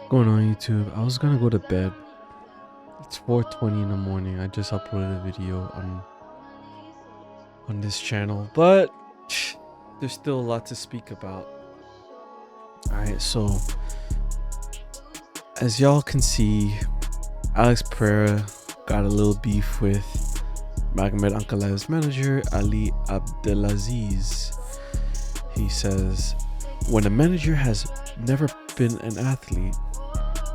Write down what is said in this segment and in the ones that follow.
Going on YouTube? I was gonna go to bed. It's 4:20 in the morning. I just uploaded a video on this channel, but there's still a lot to speak about. Alright, so as y'all can see, Alex Pereira got a little beef with Magomed Ankalaev's manager, Ali Abdelaziz. He says, when a manager has never been an athlete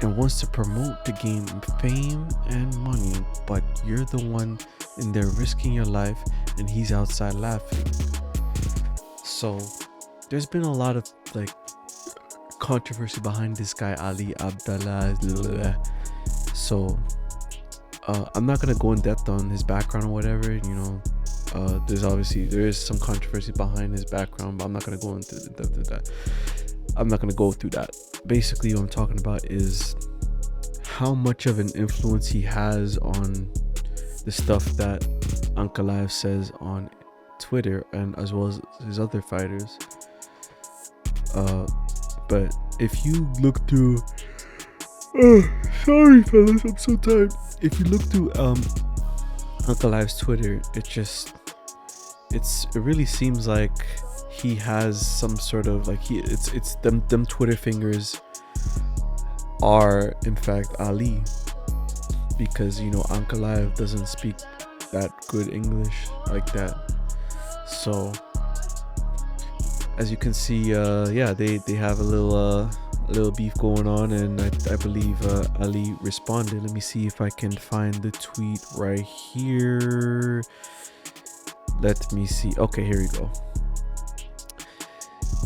and wants to promote to gain fame and money, but you're the one in there risking your life and he's outside laughing. So there's been a lot of controversy behind this guy Ali Abdallah. So I'm not gonna go in depth on his background or whatever. There is some controversy behind his background, but I'm not gonna go into depth of that. I'm not gonna go through that. Basically, what I'm talking about is how much of an influence he has on the stuff that Ankalaev says on Twitter, and as well as his other fighters. But if you look through, sorry fellas, I'm so tired. If you look through Ankalaev's Twitter, it really seems like he has some sort of it's them Twitter fingers are in fact Ali, because Ankalaev doesn't speak that good English like that. So as you can see, they have a little beef going on, and I believe Ali responded. Let me see if I can find the tweet right here. Let me see. Okay, here we go.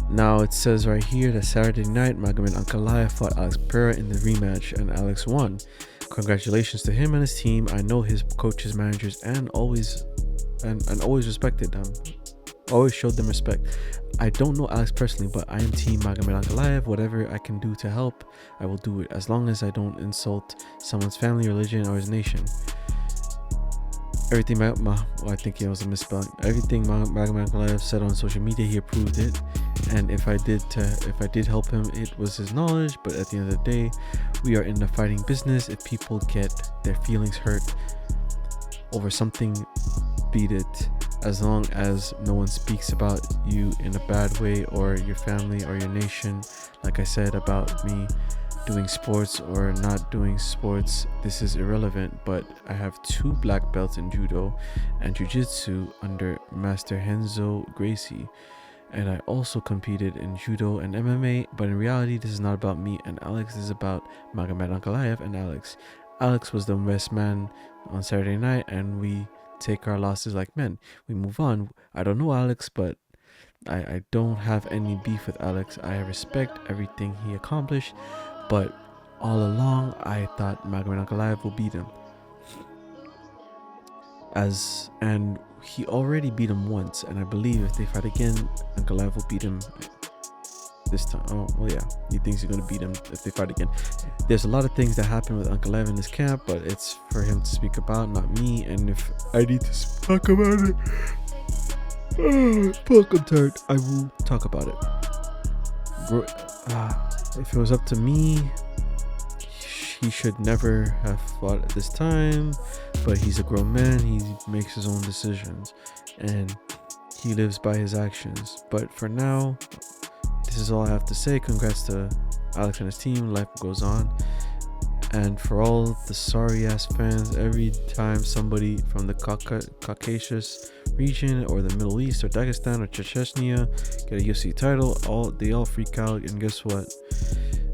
Now it says right here that Saturday night, Magomed Ankalaev fought Alex Pereira in the rematch, and Alex won. Congratulations to him and his team. I know his coaches, managers, and always respected them. Always showed them respect. I don't know Alex personally, but I am team Magomed Ankalaev. Whatever I can do to help, I will do it, as long as I don't insult someone's family, religion, or his nation. Everything I think it was a misspelling. Everything Magomed Ankalaev said on social media, he approved it. And if I did help him, it was his knowledge. But at the end of the day, we are in the fighting business. If people get their feelings hurt over something, beat it. As long as no one speaks about you in a bad way, or your family or your nation. Like I said about me doing sports or not doing sports, this is irrelevant. But I have 2 black belts in judo and jiu-jitsu under Master Henzo Gracie, and I also competed in judo and MMA. But in reality, this is not about me and Alex. This is about Magomed Ankalaev and Alex. Alex was the best man on Saturday night, and we take our losses like men. We move on. I don't know Alex, but I don't have any beef with Alex. I respect everything he accomplished, but all along I thought Magomed Ankalaev will beat him. And he already beat him once, and I believe if they fight again, Ankalaev will beat him this time. Oh well, yeah, he thinks he's gonna beat him if they fight again. There's a lot of things that happen with Ankalaev in his camp, but it's for him to speak about, not me. And if I need to talk about it, fuck, I'm tired, I will talk about it. If it was up to me, he should never have fought at this time, but he's a grown man. He makes his own decisions and he lives by his actions. But for now, this is all I have to say. Congrats to Alex and his team. Life goes on. And for all the sorry ass fans, every time somebody from the Caucasus region or the Middle East or Dagestan or Chechnya get a UFC title, they all freak out. And guess what?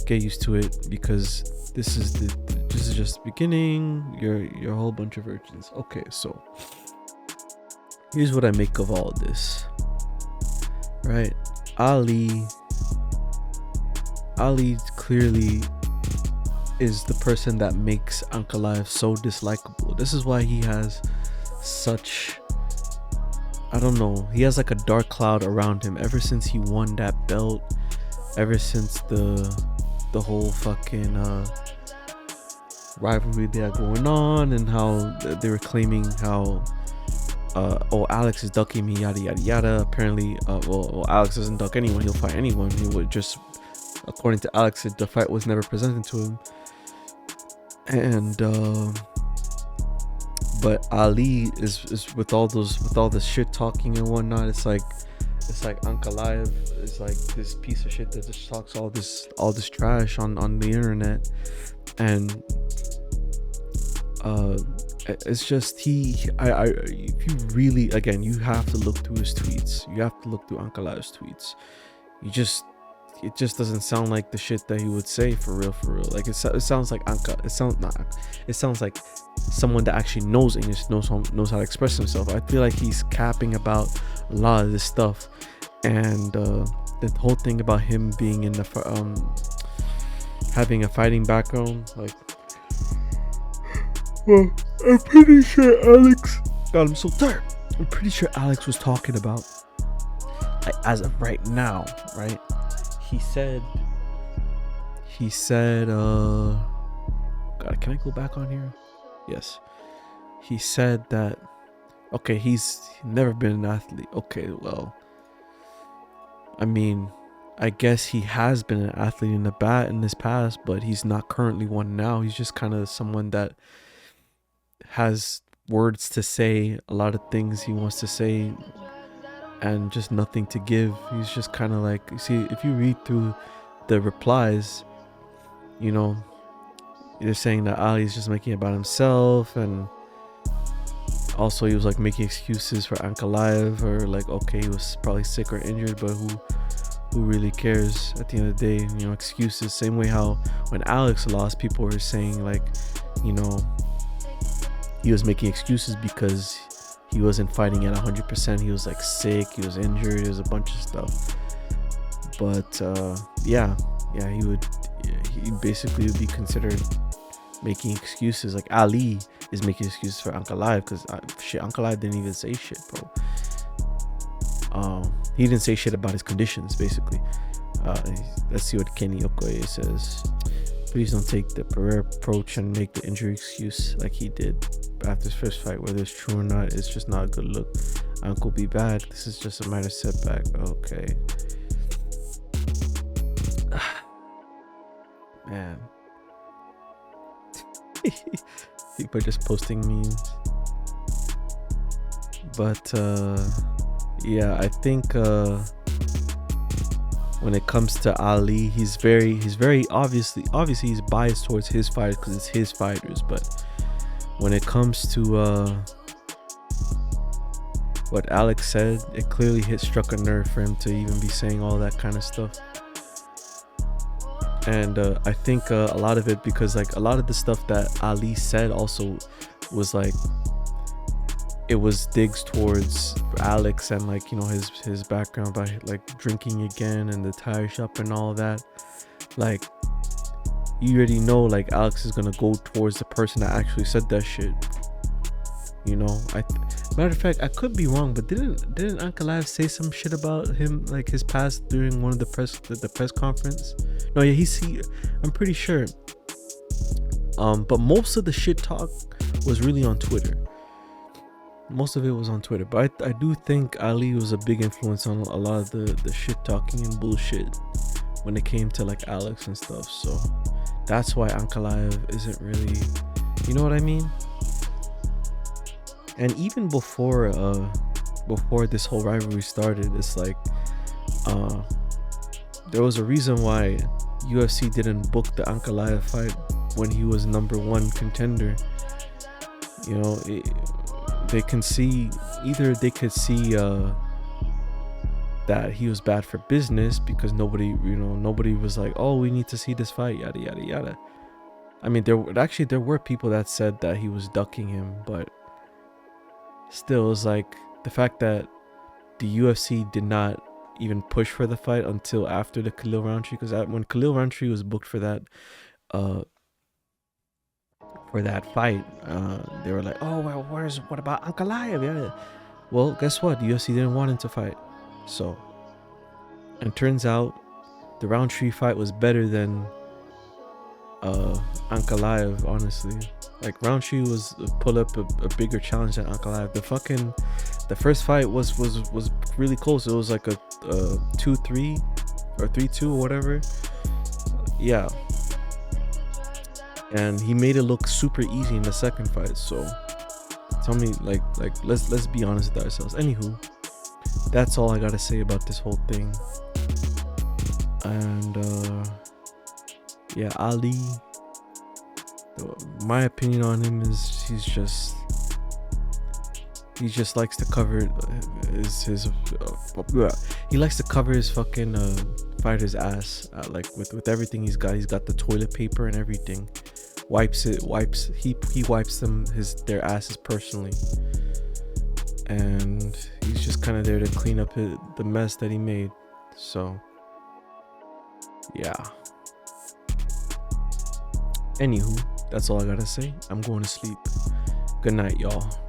Get used to it, because this is just the beginning. You're a whole bunch of virgins. Okay, so here's what I make of all of this. Right, Ali clearly is the person that makes Ankalaev so dislikable. This is why he has such, I don't know, he has like a dark cloud around him ever since he won that belt, ever since the whole fucking rivalry they had going on, and how they were claiming how Alex is ducking me, yada yada yada. Apparently Alex doesn't duck anyone. He'll fight anyone. He would just according to Alex, the fight was never presented to him. And but Ali is with all this shit talking and whatnot. It's like Ankalaev is like this piece of shit that just talks all this trash on the internet. And it's just if you really, again, you have to look through his tweets. You have to look through Ankalaev's tweets. It just doesn't sound like the shit that he would say for real. Like it sounds like it sounds like someone that actually knows English, knows how to express himself. I feel like he's capping about a lot of this stuff. And the whole thing about him being in the having a fighting background, like, well, I'm pretty sure Alex, God, I'm so tired. I'm pretty sure Alex was talking about, like, as of right now, right? He said, God, can I go back on here? Yes. He said that, okay, he's never been an athlete. Okay, well, I mean, I guess he has been an athlete in this past, but he's not currently one now. He's just kind of someone that has words to say, a lot of things he wants to say, and just nothing to give. He's just kind of like, you see, if you read through the replies, you know, they're saying that Ali's just making it about himself, and also he was like making excuses for Ankalaev, or like, okay, he was probably sick or injured, but who really cares at the end of the day? You know, excuses. Same way how when Alex lost, people were saying like, you know, he was making excuses because he wasn't fighting at 100%. He was like sick, he was injured, there's a bunch of stuff. But he basically would be considered making excuses. Like Ali is making excuses for Ankalaev, because Ankalaev didn't even say shit, bro. He didn't say shit about his conditions, basically. Let's see what Kenny Okoye says. Please don't take the Pereira approach and make the injury excuse like he did after his first fight. Whether it's true or not, it's just not a good look. Uncle be back. This is just a minor setback. Okay. Man. People are just posting memes. But yeah, I think when it comes to Ali, he's very obviously he's biased towards his fighters because it's his fighters. But when it comes to what Alex said, it clearly struck a nerve for him to even be saying all that kind of stuff. And I think a lot of it, because like a lot of the stuff that Ali said also was like, it was digs towards Alex and like, you know, his background by like drinking again and the tire shop and all that. Like, you already know like Alex is gonna go towards the person that actually said that shit, you know. Matter of fact, I could be wrong, but didn't Ankalaev say some shit about him, like his past, during one of the press conference? No, yeah, I'm pretty sure. But most of the shit talk was really on Twitter. Most of it was on Twitter, but I do think Ali was a big influence on a lot of the shit talking and bullshit when it came to like Alex and stuff. So that's why Ankalaev isn't really, you know what I mean? And even before this whole rivalry started, it's like there was a reason why UFC didn't book the Ankalaev fight when he was #1 contender. You know, they could see that he was bad for business, because nobody was like, oh, we need to see this fight, yada yada yada. I mean, there were people that said that he was ducking him, but still, it's like the fact that the UFC did not even push for the fight until after the Khalil Roundtree, because when Khalil Roundtree was booked for that fight, they were like, oh well, what about Ankalaev? Yeah. Well, guess what? The UFC didn't want him to fight. So, and turns out the Roundtree fight was better than Ankalaev, honestly. Like, Roundtree was pull up a bigger challenge than Ankalaev. The first fight was really close. It was like a 2-3 or 3-2 or whatever. yeah, and he made it look super easy in the second fight. So tell me, let's be honest with ourselves. Anywho, that's all I gotta say about this whole thing. And yeah, Ali, my opinion on him is he just likes to cover he likes to cover his fucking fighter's ass, like with everything he's got. He's got the toilet paper and everything. He wipes their asses personally, and he's just kind of there to clean up the mess that he made. So yeah, anywho, that's all I gotta say. I'm going to sleep. Good night, y'all.